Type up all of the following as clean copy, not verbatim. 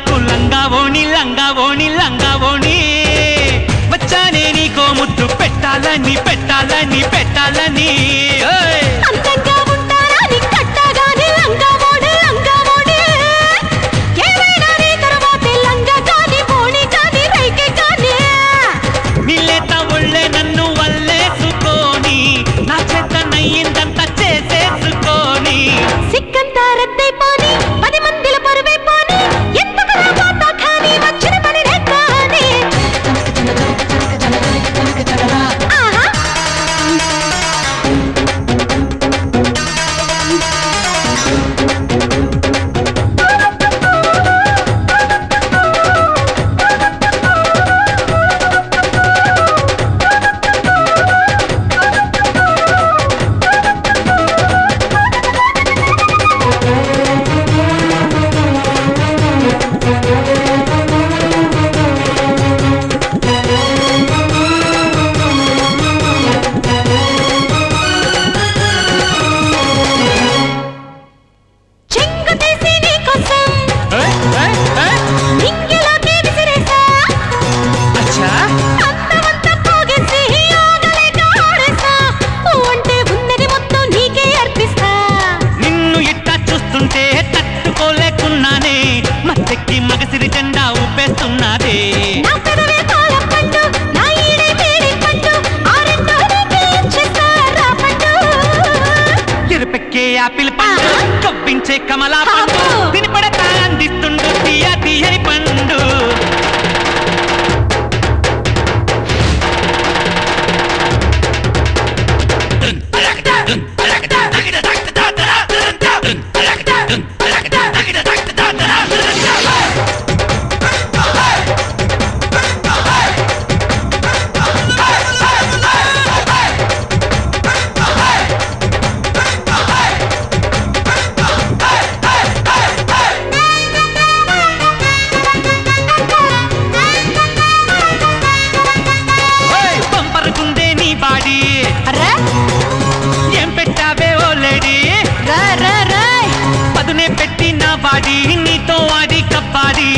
నీకు లంగావోణి లంగావోణి లంగావోణి వచ్చానే నీకో ముద్దు పెట్టాలని పెట్టాలని పెట్టాలని నీలేత ఒళ్ళే నన్ను వల్లేసుకొని నా చేత నయ్యిందంతా చేసేసుకొని సిక్కంతా రద్దయిపోని 10 మందిల పరువైపోని ఎందుకు రాబోతా కానీ వచ్చిన పని రేకాని ఆహా మగసిరి జెండా ఊపేస్తున్నాదే ఎరుపెక్కే యాపిల్ పండు కవ్వించే కమలా పండు తినిపడతా అందిస్తుండు తీయ తీయని పండు ఏం పెట్టావే ఓ లేడీ పదునే పెట్టి నా బాడీ నీతో ఆడి కబ్బాడి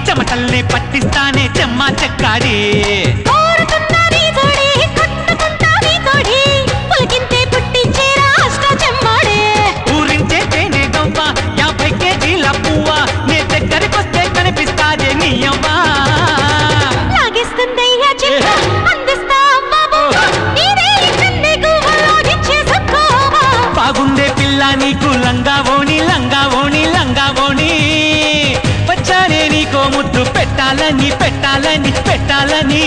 చెమటల్నే పట్టిస్తానే చెమ్మా చెక్కాడి ఊరించే తేనె గవ్వ 50 కేజీల పువ్వ నీ దగ్గరికొస్తే కనిపిస్తాదే నీ అవ్వా బాగుందే పిల్ల నీకు లంగావోణి లంగావోణి లంగావోణి వచ్చానే నీకో ముద్దు పెట్టాలని పెట్టాలని పెట్టాలని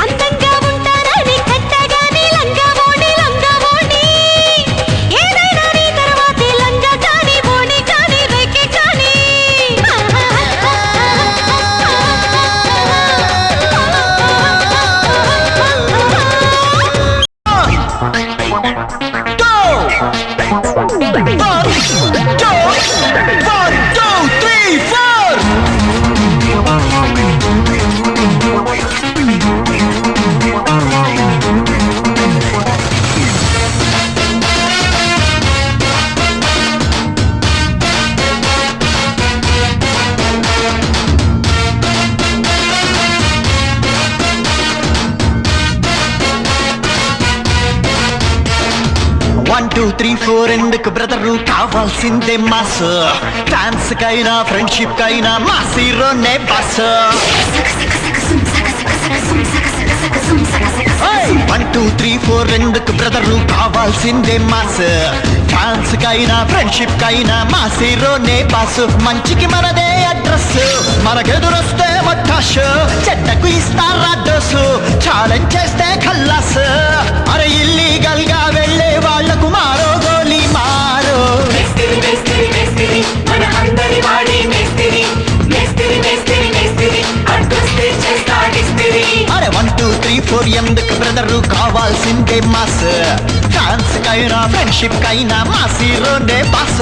అందంగా ఉంటానని కట్టగాని లంగావోణి లంగావోణి ఏదైనా నీ తర్వాతే లంగా కాని వోణి కాని రేకే కాని One, two, three, four ఎందుకు బ్రదరు కావాల్సిందే మాస్ డాన్స్ కైనా ఫ్రెండ్షిప్ కైనా మా హీరోనే బాస్ 1, 2, 3, 4 ఎందుకు బ్రదరు కావాల్సిందే మాస్ డాన్స్ కైనా ఫ్రెండ్షిప్ కైనా మా హీరోనే బాస్ మంచికి మనదే అడ్రస్ మనకెదురొస్తే మట్టాష్ చెడ్డకు ఇస్తారా డోసు ఛాలెంజ్ చేస్తే ఖల్లాస్ అరే ఇల్లీగల్ గా వెళ్ళే వాళ్లకు మారో గోలీ మారో మన అందరి వాడి మేస్తిరి మేస్తిరి మేస్తిరి మేస్తిరి అడ్రస్తే చేస్తాడిస్తిరి అరే 1, 2, 3, 4 ఎందుకు బ్రదరు కావాల్సిందే మాస్ డాన్స్ కైనా ఫ్రెండ్షిప్ కైనా మా హీరోనే బాస్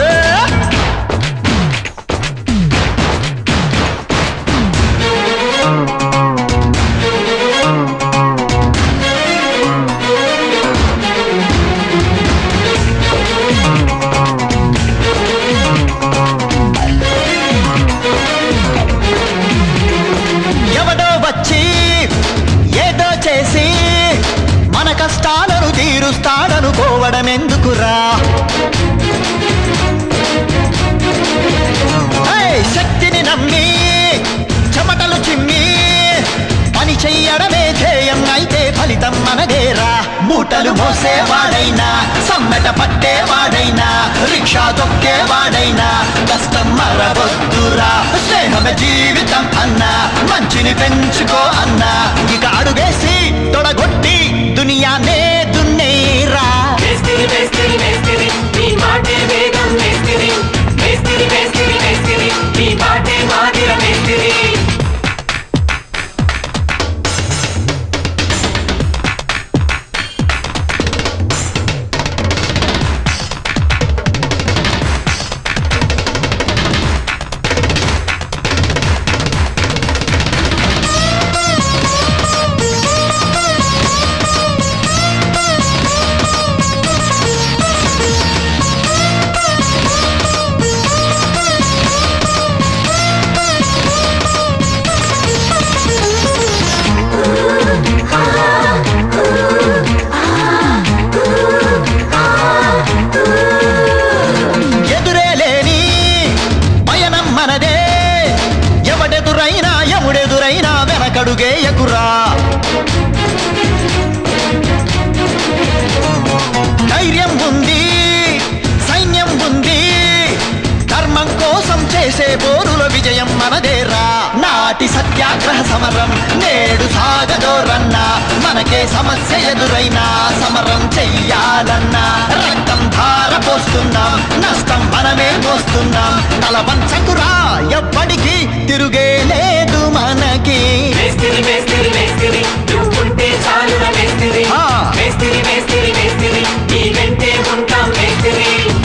పోవడం ఎందుకురా శక్తిని నమ్మి చెమటలు చిమ్మి పని చెయ్యడమే ధ్యేయం అయితే ఫలితం మనదేరా మూటలు మోసేవాడైనా సమ్మెట పట్టేవాడైనా రిక్షా తొక్కేవాడైనా కష్టం మరవద్దురా స్నేహమే జీవితం అన్నా మంచిని పెంచుకో అన్నా ఇక అడుగేసి తొడగొట్టి దునియానే దున్నేరా కడుగేయకురా ధైర్యం ఉంది సైన్యం ఉంది ధర్మం కోసం చేసే పోరుల విజయం మనదేరా నాటి సత్యాగ్రహ సమరం నేడు సాగదోరన్నా మనకే సమస్య ఎదురైనా సమరం చెయ్యాలన్నా రక్తం ధార పోస్తున్నాం నష్టం మనమే మోస్తున్నాం తల వంచకురా ఎప్పటికీ తిరుగే లేదు మనకి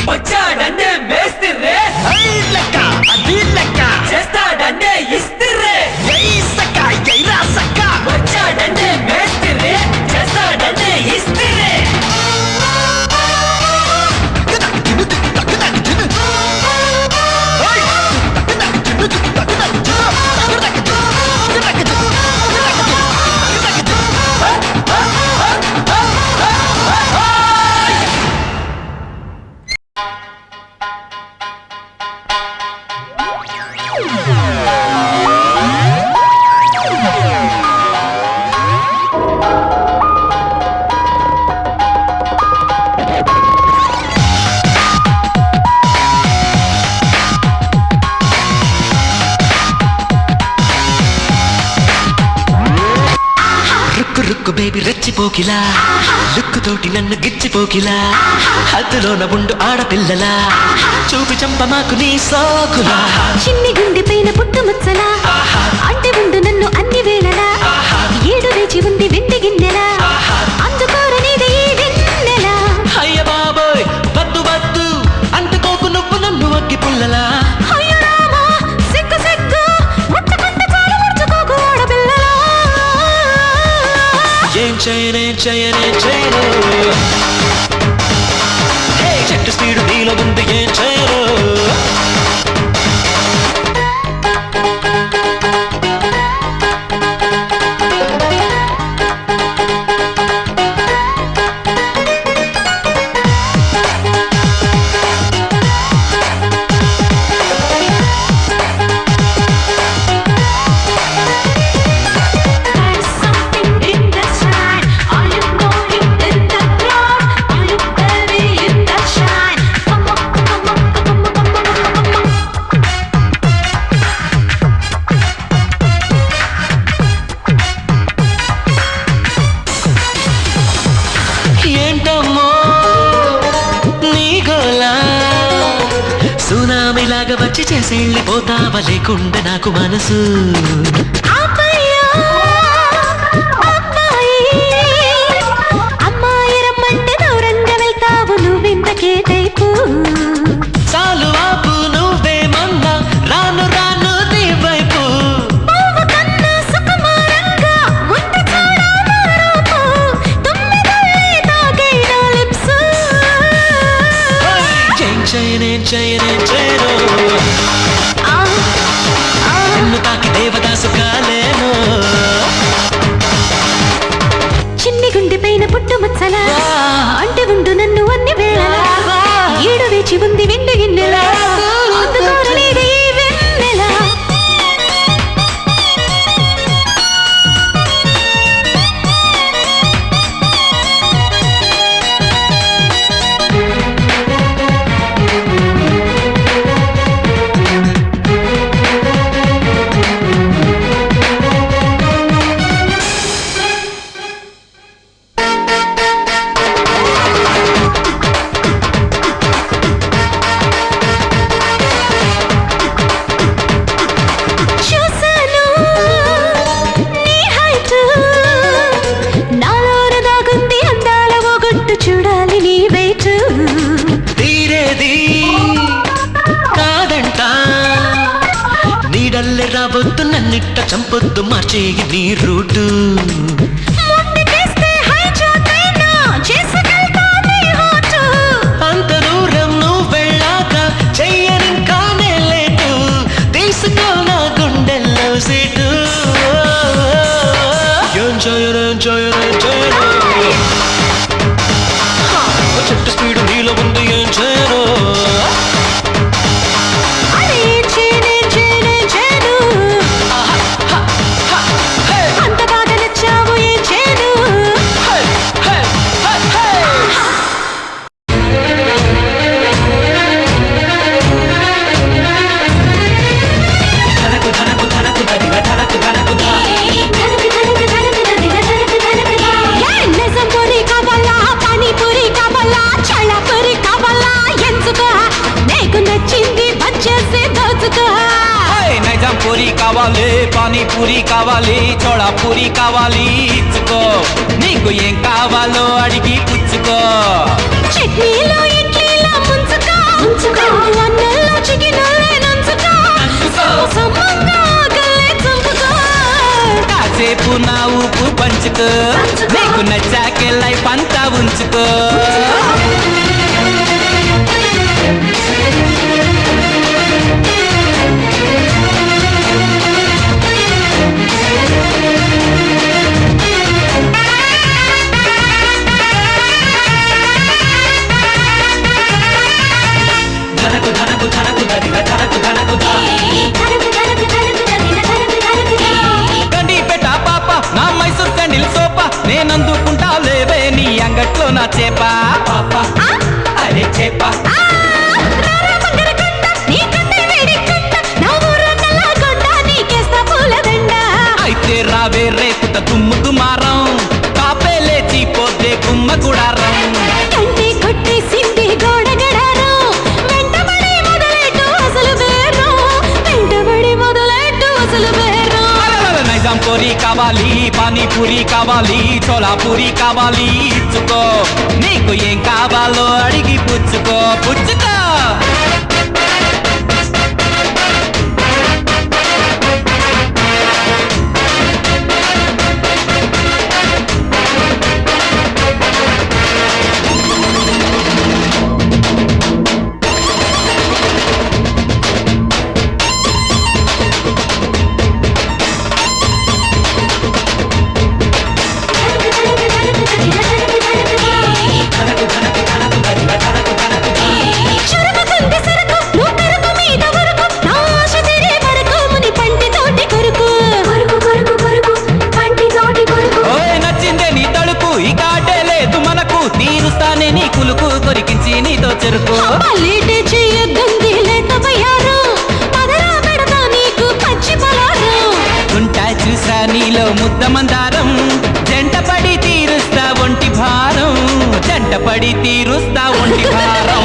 వచ్చాడంటే మేస్తిరే లెక్క అది లెక్క చేస్తాడంటే ఇస్తిరే సక్క జైరా సక్క వచ్చాడంటే మేస్తిరే చేస్తాడంటే ఇస్తిరే రుక్కు బేబీ రెచ్చిపోకిలా లుక్కు తోటి నన్ను గిచ్చిపోకిలా హద్దులోన ఉండు ఆడపిల్లలా చూపి చంప మాకు నీ సోకులా చిన్ని గుండె పైన పుట్టుముచ్చలా అంటే ఉండు నన్ను అన్ని వేళలా ఏడు వేచి ఉంది వెండి గిన్నెలా అందుకోరనిది ఈ వెన్నెలా అయ్య బాబోయ్ వద్దు వద్దు అంటుకోకు నువ్వు నన్ను అగ్గి పుల్లలా అయ్యో రామా సిగ్గు సిగ్గు ముట్టుకుంటే చాలు ముడుచుకోకు ఆడపిల్లలా ఏం చేయనే చెట్టు స్పీడు నీలో ఉంది ఏం చేయరు సునామీలాగా వచ్చి చేసి వెళ్ళిపోతావా లేకుండా నాకు మనసు అమ్మాయి రమ్మంటే దూరంగా వెళ్తావు నువ్వింతకే టైపు చాలు ఆపు నువ్వేమన్నా రాను రాను నీ వైపు చేయను నిన్ను తాకి దేవదాసు కాలేను చిన్ని గుండె పైన పుట్టుముచ్చలా అంటే ఉండు నన్ను నీడల్లే రావద్దు నన్నిట్ట చంపొద్దు మార్చేయి నీ రూటు ముందుకేస్తే హైజాకైనా చేసుకెళ్తా నీ హాటు. అంత దూరం నువ్వు వెళ్ళాక చెయ్యనింకానే లేటు తీసుకో నా గుండెల్లో సీటు ఏం చేయను చెట్టు స్పీడు నీలో ఉంది ఏం చేయను అరే చేయను అంత బాగా నచ్చావు ఏం చేయను. నిజం పూరి కావాలా పానీపూరి కావాలా చళ్ళపూరి కావాలా ఎంచుకో నీకు నచ్చింది వచ్చేసి దోచుకో. నైజాం పూరి కావాలి పానీపూరి కావాలి చోళా పూరి కావాలి ఇచ్చుకో నీకు ఏం కావాలో అడిగి పుచ్చుకో చట్నీలో ఇడ్లీలో ముంచుకో అన్నంలో చికెన్లే నంచుకో సమంగా ఆకలే చంపుకో. కాసేపు నా ఊపు పంచుకో నీకు నచ్చాకే లైఫ్ అంతా ఉంచుకో గండి పెట్ట పాప నా మైసూర్ శాండిల్ సోప నేనందుకుంటా లేవే నీ అంగట్లో నా చేప పాప అరే చేప అయితే రావే రేపుట తుమ్ము దుమారం కాపే లేచి పోతే గుమ్మ గుడారం నైజాం పూరి కావాలి పానీపూరి కావాలి చోళా పూరి కావాలి ఇచ్చుకో నీకు ఏం కావాలో అడిగి పుచ్చుకో పుచ్చుకో తీరుస్తానే నీ కులుకు కొరికించి నీతో చెరుకు ఉంటా చూసా నీలో ముద్ద మందారం జంటపడి తీరుస్తా ఒంటి భారం జంటపడి తీరుస్తా ఒంటి భారం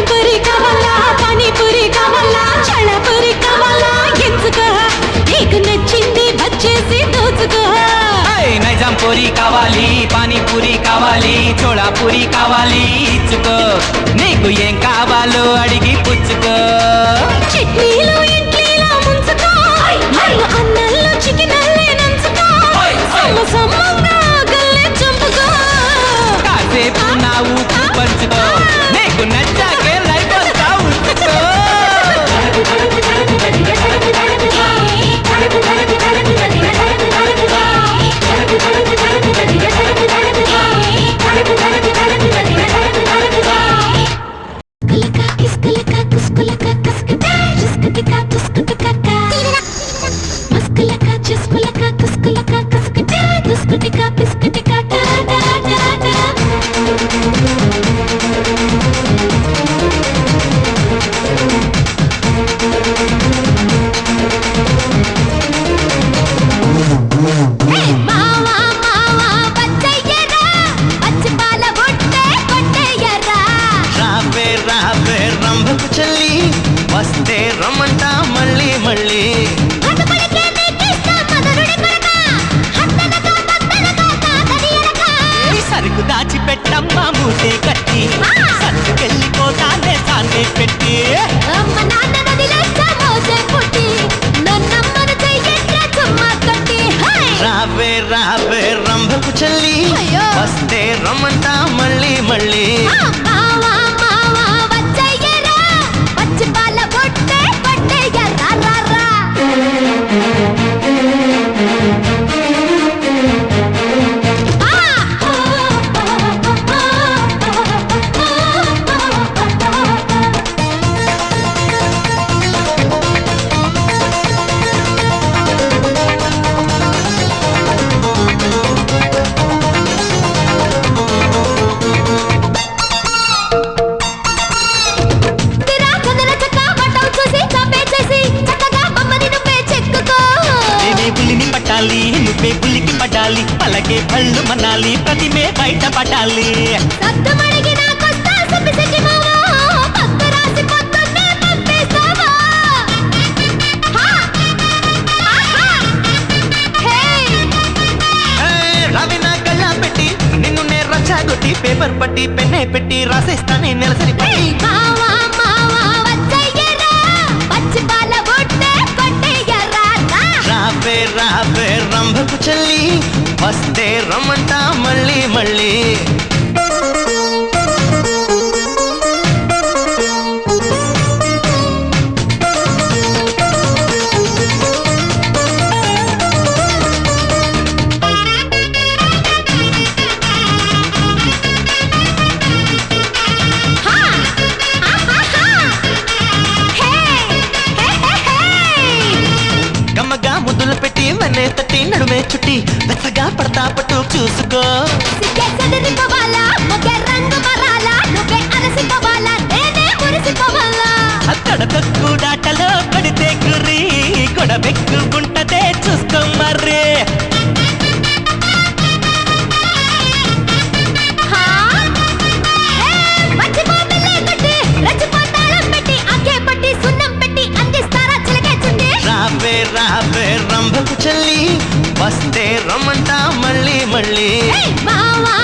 పూరి కావాలా పానీపూరి కావాలా చళ్ళపూరి కావాలా ఎంచుకో నీకు నచ్చింది వచ్చేసి దోచుకో. నైజాం పూరి కావాలి పానీపూరి కావాలి చోళా పూరి కావాలి ఇచ్చుకో నీకు ఏం కావాలో అడిగి పుచ్చుకో చట్నీలో ఇడ్లీలో ముంచుకో అన్నంలో చికెన్లే నంచుకో సమంగా ఆకలే చంపుకో. కాసేపు నా ఊపు పంచుకో నీకు నచ్చాకే లైఫ్ అంతా ఉంచుకో వస్తే రమ్మంటా మళ్ళీ మళ్ళీ సరుకు దాచిపెట్టమ్మా మూటే కట్టి సరుకెళ్ళిపోతానే సానే పెట్టి అమ్మ నాన్న నదిలేస్తా మోసే పుట్టి చెల్లి అయ్యో. వస్తే రమ్మంట మళ్ళీ మళ్ళీ మావా మావా వచ్చయ్యరా పచ్చి పాల బొట్టే కొట్టయ్య రా రా రా తిరాచందన చక్క పట్టం చూసి చంపేసేసి చక్కగా బొమ్మని నువ్వే చెక్కుకో నేనే పులిని పట్టాలి నువ్వే పులికి పట్టాలి పలకే పళ్ళు మనాలి ప్రతిమే బయట పట్టాలి సత్తుమడిగి నాకొస్తా సబ్బిసెట్టి మావా పత్తు రాసి పొద్దున్నే పంపేస్తావా హా ఆహా హే రవి నా గల్లా పెట్టి నిన్ను నే రచ్చాగొట్టి పేపర్ పట్టి పెన్నే పెట్టి రాసేస్తానే నెలసరి పట్టి మావా మావా వచ్చయ్యరా పచ్చి పాల బొట్టే కొట్టయ్యరా రా రావే రావే రంభకు చెల్లి వస్తే రమ్మంట మళ్ళీ మళ్ళీ హా ఆహా హే హే హే హే గమ్మగా ముద్దులు పెట్టి వెన్నే తట్టి నడుమే చుట్టి వెచ్చగా పడతా పట్టు చూసుకో సిగ్గే చెదిరిపోవాలా ఒకే రంగు మరాలా నువ్వే అలసిపోవాలా నేనే మురిసిపోవాలా అక్కడ తక్కుడాటలో పడితే గురి కొడబెక్కు ఉంటదే చూసుకో మర్రే హా హే మర్చిపోతలే కట్టి రచ్చిపోతాళం పెట్టి ఆకే పట్టి సున్నం పెట్టి అందిస్తారా చిలకే చుట్టి రావే రావే రంభకు చెల్లి వస్తే రమ్మంట మళ్ళీ మళ్ళీ మావా